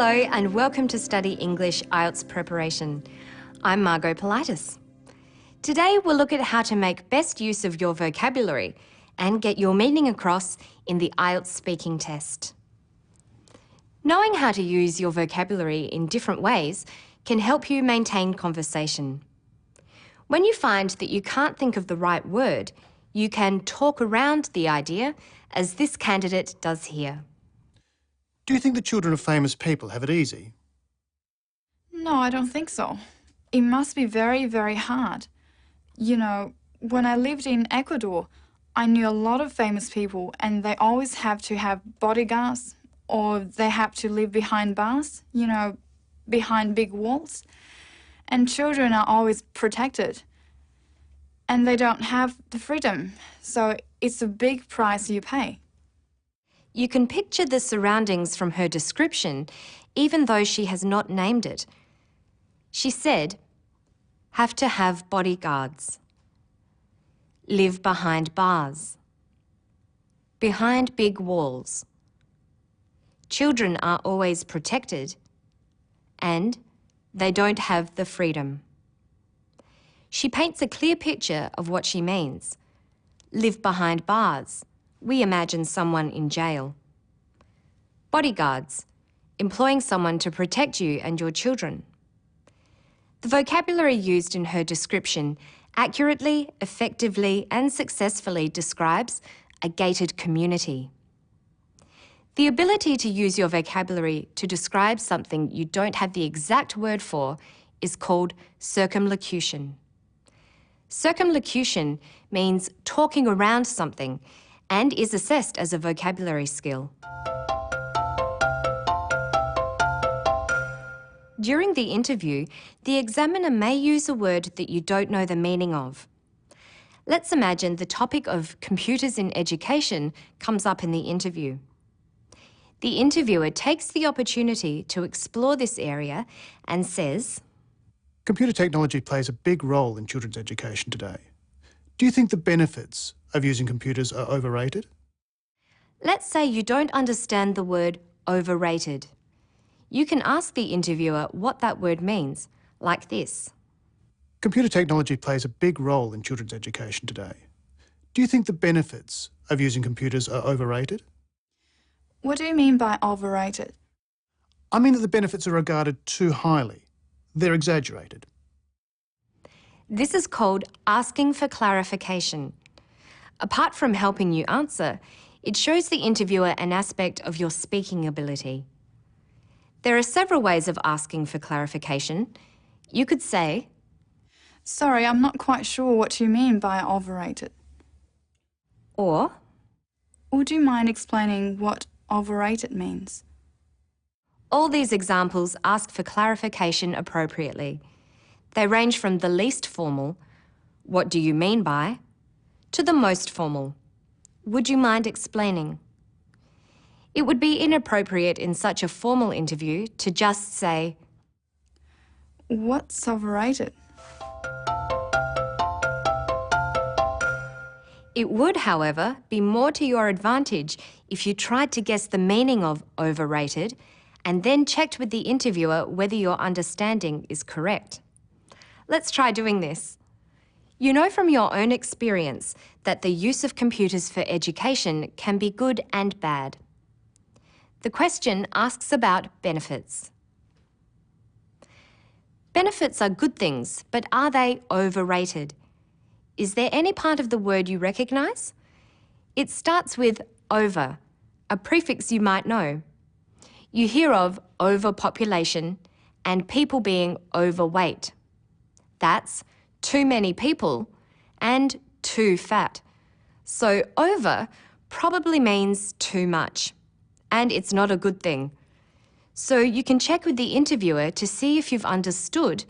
Hello and welcome to Study English IELTS Preparation. I'm Margot Politis. Today we'll look at how to make best use of your vocabulary and get your meaning across in the IELTS Speaking Test. Knowing how to use your vocabulary in different ways can help you maintain conversation. When you find that you can't think of the right word, you can talk around the idea, as this candidate does here. Do you think the children of famous people have it easy? No, I don't think so. It must be very, very hard. You know, when I lived in Ecuador, I knew a lot of famous people and they always have to have bodyguards or they have to live behind bars, you know, behind big walls. And children are always protected. And they don't have the freedom, so it's a big price you pay. You can picture the surroundings from her description, even though she has not named it. She said, have to have bodyguards, live behind bars, behind big walls, children are always protected, and they don't have the freedom. She paints a clear picture of what she means. Live behind bars. We imagine someone in jail. Bodyguards, employing someone to protect you and your children. The vocabulary used in her description accurately, effectively and successfully describes a gated community. The ability to use your vocabulary to describe something you don't have the exact word for is called circumlocution. Circumlocution means talking around something and is assessed as a vocabulary skill. During the interview, the examiner may use a word that you don't know the meaning of. Let's imagine the topic of computers in education comes up in the interview. The interviewer takes the opportunity to explore this area and says, Computer technology plays a big role in children's education today. Do you think the benefits of using computers are overrated? Let's say you don't understand the word overrated. You can ask the interviewer what that word means, like this. Computer technology plays a big role in children's education today. Do you think the benefits of using computers are overrated? What do you mean by overrated? I mean that the benefits are regarded too highly. They're exaggerated. This is called asking for clarification. Apart from helping you answer, it shows the interviewer an aspect of your speaking ability. There are several ways of asking for clarification. You could say, Sorry, I'm not quite sure what you mean by overrated. or, Would you mind explaining what overrated means? all these examples ask for clarification appropriately. They range from the least formal, what do you mean by, to the most formal, would you mind explaining? It would be inappropriate in such a formal interview to just say, What's overrated? It would, however, be more to your advantage if you tried to guess the meaning of overrated and then checked with the interviewer whether your understanding is correct. Let's try doing this. You know from your own experience that the use of computers for education can be good and bad. The question asks about benefits. Benefits are good things, but are they overrated? Is there any part of the word you recognise? It starts with over, a prefix you might know. You hear of overpopulation and people being overweight. That's too many people and too fat. So over probably means too much, and it's not a good thing. So you can check with the interviewer to see if you've understood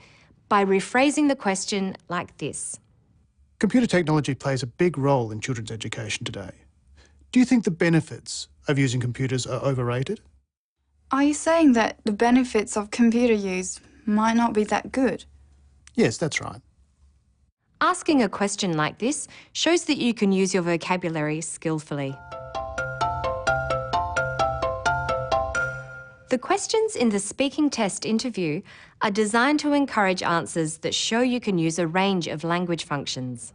by rephrasing the question like this. Computer technology plays a big role in children's education today. Do you think the benefits of using computers are overrated? Are you saying that the benefits of computer use might not be that good? Yes, that's right. Asking a question like this shows that you can use your vocabulary skillfully. The questions in the speaking test interview are designed to encourage answers that show you can use a range of language functions.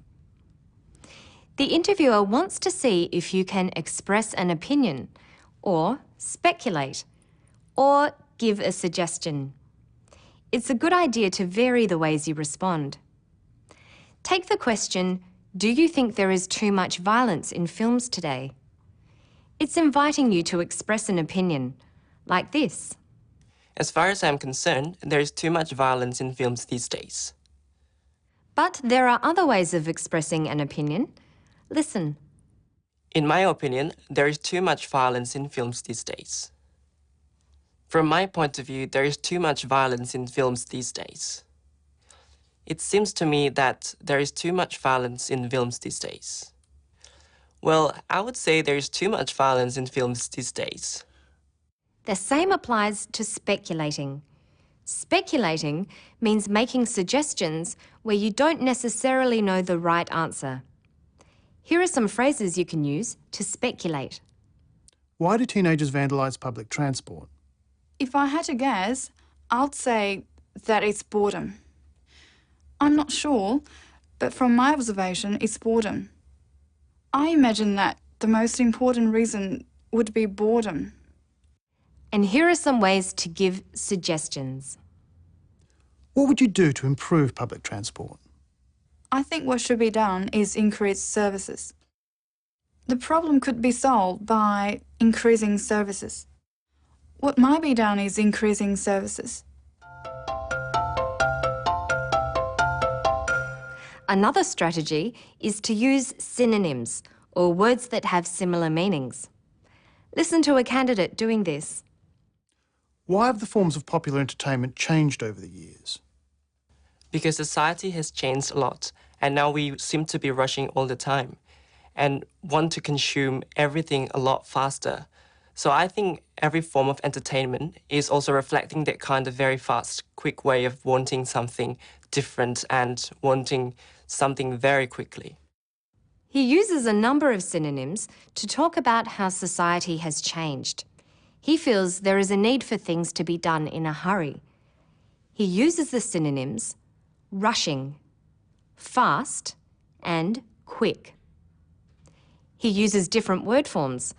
The interviewer wants to see if you can express an opinion, or speculate, or give a suggestion. It's a good idea to vary the ways you respond. Take the question, do you think there is too much violence in films today? It's inviting you to express an opinion, like this. As far as I'm concerned, there is too much violence in films these days. But there are other ways of expressing an opinion. Listen. In my opinion, there is too much violence in films these days. From my point of view, there is too much violence in films these days. It seems to me that there is too much violence in films these days. Well, I would say there is too much violence in films these days. The same applies to speculating. Speculating means making suggestions where you don't necessarily know the right answer. Here are some phrases you can use to speculate. Why do teenagers vandalise public transport? If I had to guess, I'd say that it's boredom. I'm not sure, but from my observation, it's boredom. I imagine that the most important reason would be boredom. And here are some ways to give suggestions. What would you do to improve public transport? I think what should be done is increase services. The problem could be solved by increasing services. What might be done is increasing services. Another strategy is to use synonyms, or words that have similar meanings. Listen to a candidate doing this. Why have the forms of popular entertainment changed over the years? Because society has changed a lot, and now we seem to be rushing all the time and want to consume everything a lot faster. So I think every form of entertainment is also reflecting that kind of very fast, quick way of wanting something different and wanting something very quickly. He uses a number of synonyms to talk about how society has changed. He feels there is a need for things to be done in a hurry. He uses the synonyms rushing, fast, and quick. He uses different word forms,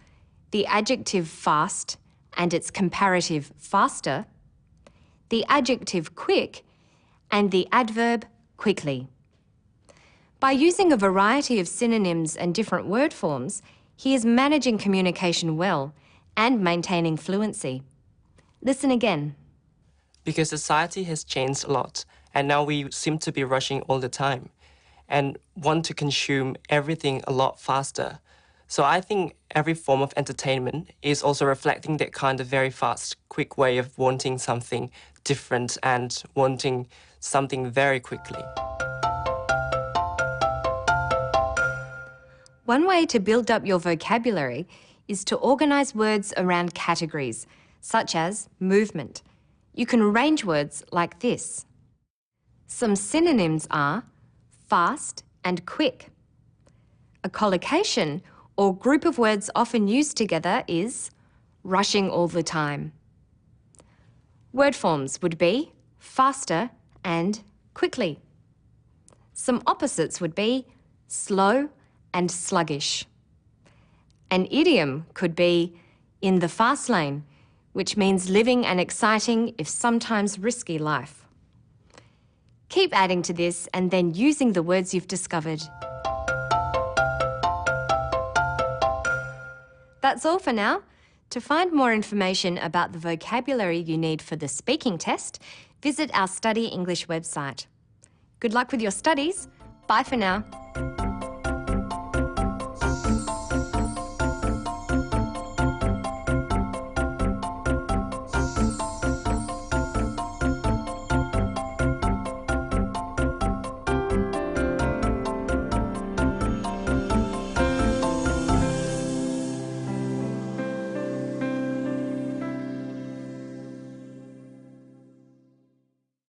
the adjective fast and its comparative faster, the adjective quick, and the adverb quickly. By using a variety of synonyms and different word forms, he is managing communication well and maintaining fluency. Listen again. Because society has changed a lot, and now we seem to be rushing all the time and want to consume everything a lot faster. So I think every form of entertainment is also reflecting that kind of very fast, quick way of wanting something different and wanting something very quickly. One way to build up your vocabulary is to organise words around categories, such as movement. You can arrange words like this. Some synonyms are fast and quick. A collocation, or group of words often used together, is rushing all the time. Word forms would be faster and quickly. Some opposites would be slow and sluggish. An idiom could be in the fast lane, which means living an exciting, if sometimes risky, life. Keep adding to this and then using the words you've discovered. That's all for now. To find more information about the vocabulary you need for the speaking test, visit our Study English website. Good luck with your studies. Bye for now.